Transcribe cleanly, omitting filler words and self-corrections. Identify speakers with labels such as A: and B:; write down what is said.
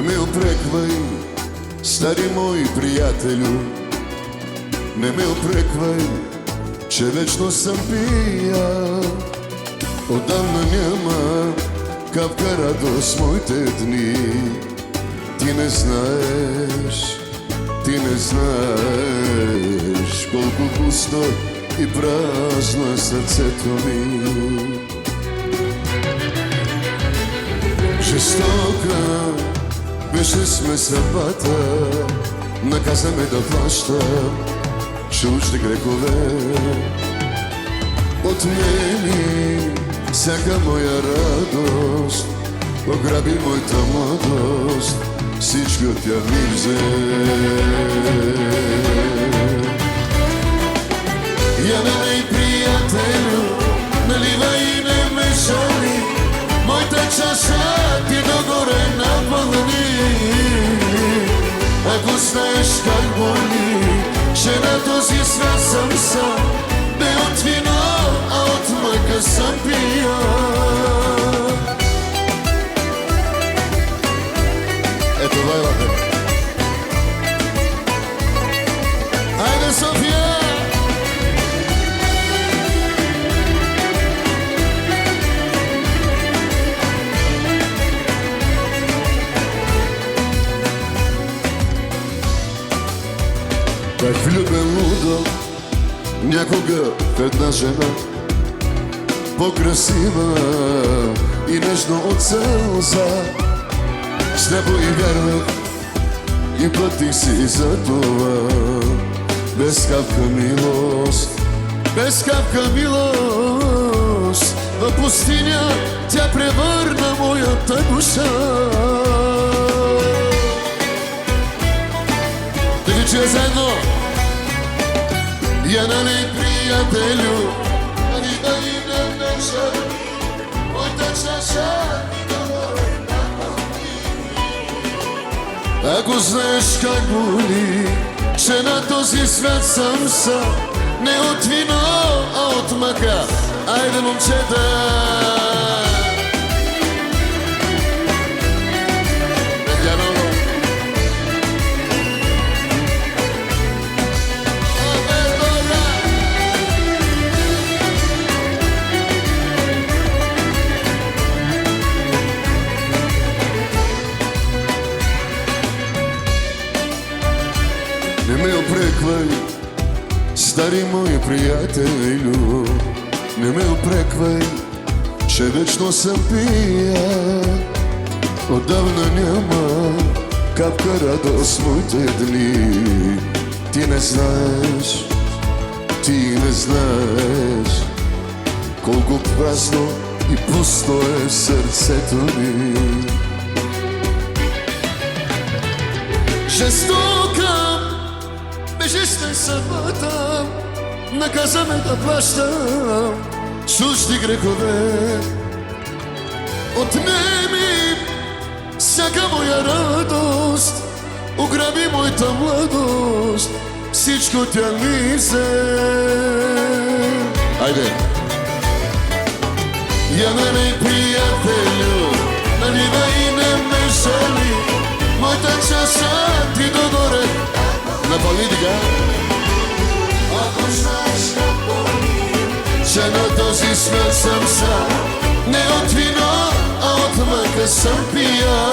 A: ме упреквай, стари мой приятелю, не ме упреквай, че вечно съм пия. Отдавна няма капка радост моите дни. Ти не знаеш колко пусто и празно е сърцето ми. Жестока беше сме съдбата, наказа ме да плащам чужди грехове. Отнеми всяка моя радост, ограби моята младост, всички от тях ми взе. Я налей, приятелю, наливай и не ме жали, моята чаша ти догоре напълни. Ако знаеш как боли, че на този свят съм сам, не от вино, а от мъка съм пия. Ето вайлате. Айде, София! Бях влюбен лудо някога в една жена, по-красива и нежно от сълза. Сляпо и вярвах и платих си за това. Без капка милост, без капка милост, в пустиня тя превърна моята душа. Да ви чуя заедно! Я налей, приятелю, наливай и не ме жали, моята чаша ти догоре напълни. Ако знаеш как боли, че на този свят съм сам, не от вино, а от мъка. Айде, момчета! Не ме упреквай, стари мои приятелю, не ме упреквай, че вечно съм пия. Отдавна няма капка радост моите дни. Ти не знаеш колко празно и пусто е сърцето ми. Жестока беше сме съдбата, наказа ме да плащам чужди грехове. Отнеми всяка моя радост, ограби моята младост, всичко тя ми взе. Айде! Я налей, приятелю, наливай и не ме жали, моята чаша ти догоре напълни така. Ако знаеш как боли, че на този свят съм сам, не от вино, а от мъка съм пия.